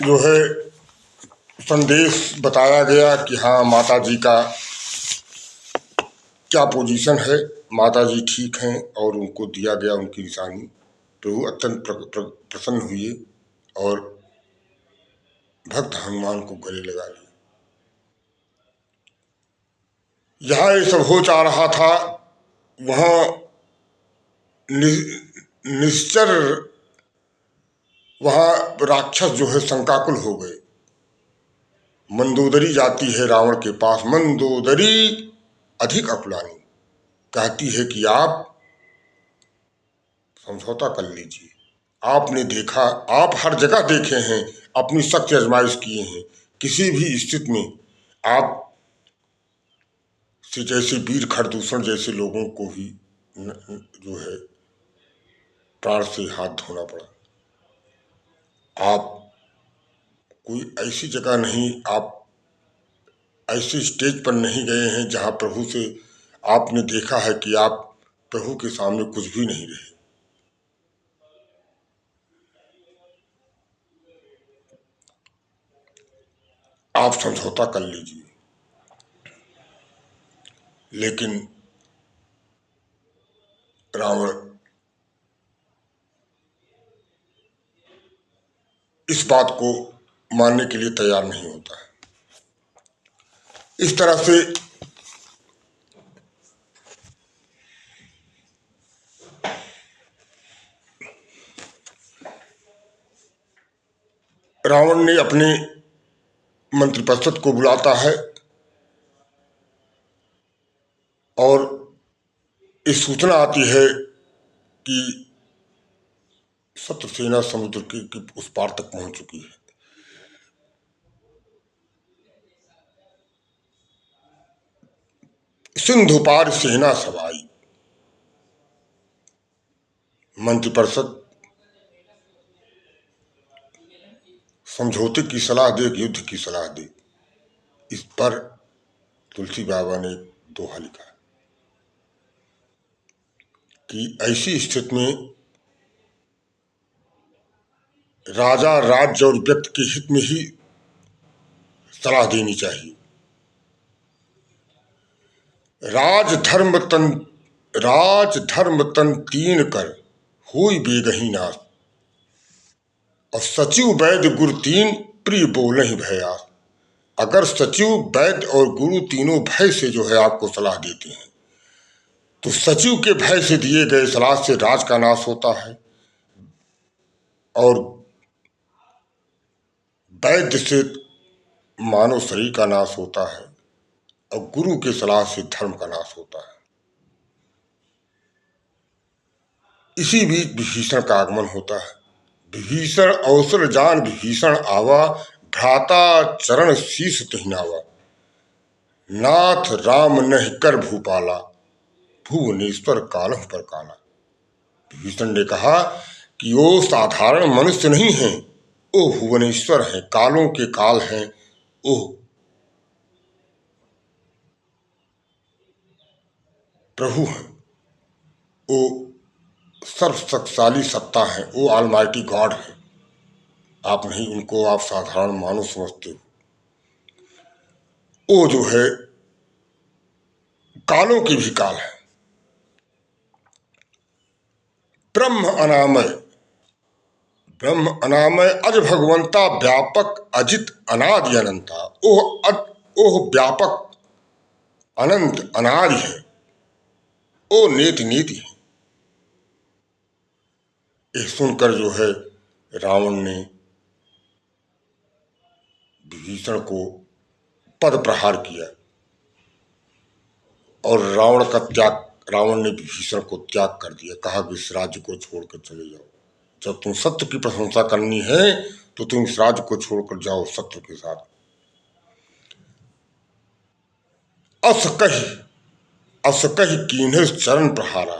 जो है संदेश बताया गया कि हाँ, माता जी का क्या पोजीशन है, माता जी ठीक हैं, और उनको दिया गया उनकी निशानी। प्रभु अत्यंत प्रसन्न हुए और भक्त हनुमान को गले लगा लिया। यहाँ ये सब हो जा रहा था, वहाँ निश्चर वहाँ राक्षस जो है शंकाकुल हो गए। मंदोदरी जाती है रावण के पास। मंदोदरी अधिक अकुलानी, कहती है कि आप समझौता कर लीजिए। आपने देखा, आप हर जगह देखे हैं, अपनी शक्ति आजमाइश किए हैं, किसी भी स्थिति में आप से जैसे वीर खरदूषण जैसे लोगों को भी जो है प्राण से हाथ धोना पड़ा। आप कोई ऐसी जगह नहीं, आप ऐसे स्टेज पर नहीं गए हैं जहां प्रभु से आपने देखा है कि आप प्रभु के सामने कुछ भी नहीं रहे। आप समझौता कर लीजिए। लेकिन रावण इस बात को मानने के लिए तैयार नहीं होता है। इस तरह से रावण ने अपने मंत्रिपरिषद को बुलाता है और इस सूचना आती है कि शत्रुसेना समुद्र के उस पार तक पहुंच चुकी है। सिंधु पार सेना सब आई। मंत्रिपरिषद समझौते की सलाह दे, युद्ध की सलाह दे। इस पर तुलसी बाबा ने दोहा लिखा कि ऐसी स्थिति में राजा राज्य और व्यक्ति के हित में ही सलाह देनी चाहिए। राज धर्म तन तीन कर हुई बेगही नाश, और सचिव वैद्य गुरु तीन प्रिय बोले ही भयास। अगर सचिव वैद्य और गुरु तीनों भय से जो है आपको सलाह देते हैं, तो सचिव के भय से दिए गए सलाह से राज का नाश होता है, और वैद्य से मानव शरीर का नाश होता है, और गुरु के सलाह से धर्म का नाश होता है। इसी बीच विभीषण का आगमन होता है। विभीषण अवसर जान विभीषण आवा, भ्राता चरण शीश तिहनावा। नाथ राम नहीं कर भूपाला, भुवनेश्वर कालह पर काला। विभीषण ने कहा कि वो साधारण मनुष्य नहीं है, वो भुवनेश्वर है, कालों के काल हैं, वो प्रभु हैं, वो सर्वशक्तिशाली सत्ता है, वो ऑलमाइटी गॉड है। आप नहीं, उनको आप साधारण मानव समझते हो। वो जो है कालों की भी काल है। ब्रह्म अनामय, ब्रह्म अनामय अज भगवंता, व्यापक अजित अनादि अनंता। ओह व्यापक अनंत अनादि है, ओ नेति नीति है। ये सुनकर जो है रावण ने विभीषण को पद प्रहार किया, और रावण ने विभीषण को त्याग कर दिया। कहा कि इस राज्य को छोड़कर चले जाओ। जब तुम सत्य की प्रशंसा करनी है तो तुम इस राज्य को छोड़कर जाओ सत्य के साथ। अस कही कीन्हे चरण प्रहारा,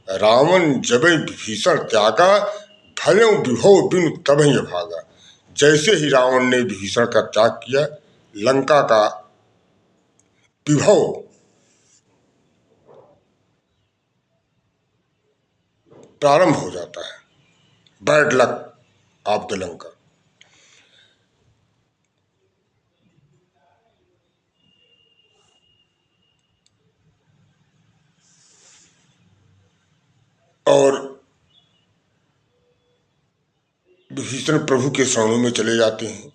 रावण जब विभीषण त्यागा, भले विभव बिनु तबहि भागा। जैसे ही रावण ने विभीषण का त्याग किया, लंका का विभव प्रारंभ हो जाता है। Bad luck of the Lanka. और विभीषण प्रभु के शरणों में चले जाते हैं।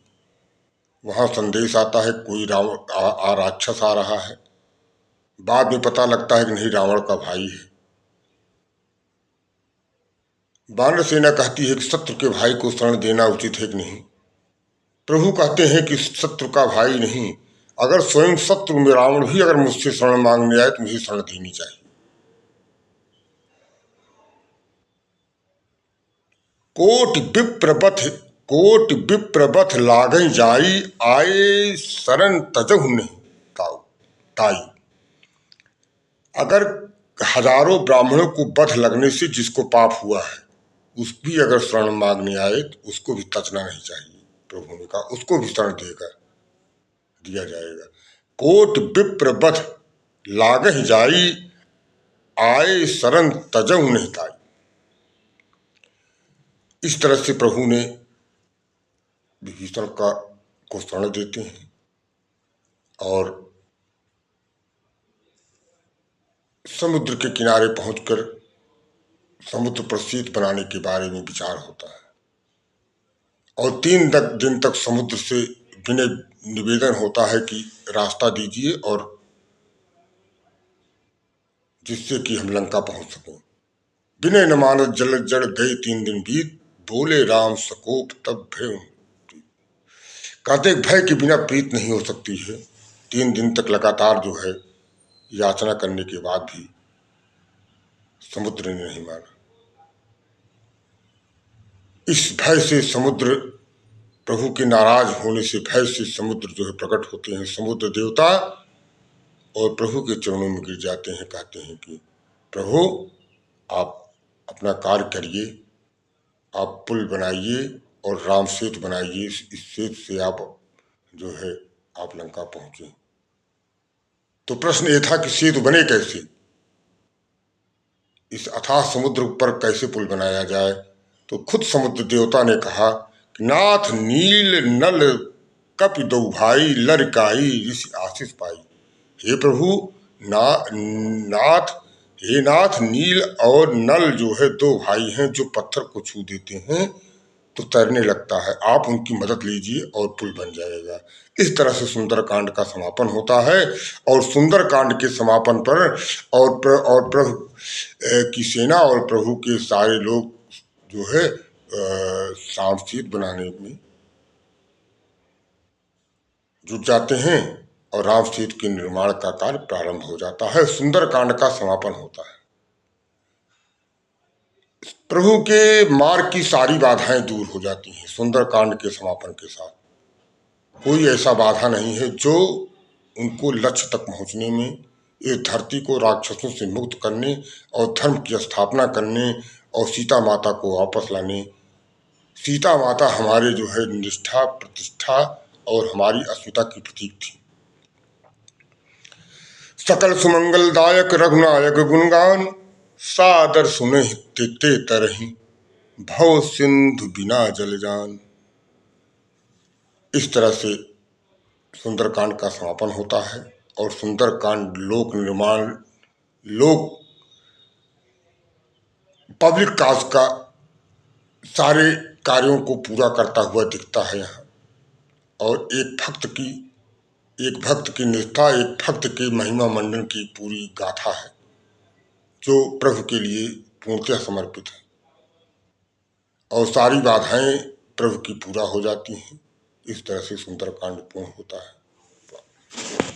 वहां संदेश आता है कोई राक्षस आ रहा है। बाद में पता लगता है कि नहीं, रावण का भाई है। वानर सेना कहती है कि शत्रु के भाई को शरण देना उचित है कि नहीं। प्रभु कहते हैं कि शत्रु का भाई नहीं, अगर स्वयं शत्रु में रावण भी अगर मुझसे शरण मांगने आए तो मुझे शरण देनी चाहिए। कोट विप्रबथ लागई जाई, आए शरण तजहु नहीं ताई। अगर हजारों ब्राह्मणों को बध लगने से जिसको पाप हुआ है, उस भी अगर शरण मांगने आए तो उसको भी तजना नहीं चाहिए। प्रभु ने कहा उसको भी शरण दिया जाएगा। कोट विप्र बध लागह जाई, आए शरण तजहु नहीं ताई। इस तरह से प्रभु ने विभीषण को शरण देते हैं, और समुद्र के किनारे पहुंचकर समुद्र पर शीत बनाने के बारे में विचार होता है। और 3 दिन तक समुद्र से विनय निवेदन होता है कि रास्ता दीजिए, और जिससे कि हम लंका पहुंच सकें। विनय न मानस जल जड़ गए 3 दिन बीत, बोले राम सकोप तब भय। कहते भय के बिना प्रीत नहीं हो सकती है। 3 दिन तक लगातार जो है याचना करने के बाद भी समुद्र ने नहीं माना। इस भय से समुद्र, प्रभु के नाराज होने से भय से समुद्र जो है प्रकट होते हैं। समुद्र देवता और प्रभु के चरणों में गिर जाते हैं, कहते हैं कि प्रभु आप अपना कार्य करिए, आप पुल बनाइए और राम सेतु बनाइए, इस सेतु से आप जो है आप लंका पहुंचे। तो प्रश्न ये था कि सेतु बने कैसे, इस अथाह समुद्र पर कैसे पुल बनाया जाए। तो खुद समुद्र देवता ने कहा कि नाथ नील नल कपि दो भाई लरकाई ऋषि आशीष पाई। हे प्रभु नाथ, हे नाथ, नील और नल जो है दो भाई हैं जो पत्थर को छू देते हैं तो तैरने लगता है, आप उनकी मदद लीजिए और पुल बन जाएगा। इस तरह से सुंदरकांड का समापन होता है। और सुंदरकांड के समापन पर और प्रभु की सेना और प्रभु के सारे लोग जो है राम सेतु बनाने में जुट जाते हैं और राम सेतु के निर्माण का कार्य प्रारंभ हो जाता है। सुंदरकांड का समापन होता है। प्रभु के मार्ग की सारी बाधाएं दूर हो जाती हैं सुंदरकांड के समापन के साथ। कोई ऐसा बाधा नहीं है जो उनको लक्ष्य तक पहुंचने में, इस धरती को राक्षसों से मुक्त करने और धर्म की स्थापना करने और सीता माता को वापस लाने। सीता माता हमारे जो है निष्ठा, प्रतिष्ठा और हमारी अस्मिता की प्रतीक थी। सकल सुमंगलदायक रघुनायक गुणगान, सादर सुने ते तरही भव सिंधु बिना जल जान। इस तरह से सुंदरकांड का समापन होता है। और सुंदरकांड लोक निर्माण, लोक पब्लिक काज का सारे कार्यों को पूरा करता हुआ दिखता है यहाँ। और एक भक्त की निष्ठा, एक भक्त के महिमा मंडन की पूरी गाथा है जो प्रभु के लिए पूर्णतः समर्पित है। और सारी बाधाएं प्रभु की पूरा हो जाती हैं। इस तरह से सुंदरकांड पूर्ण होता है।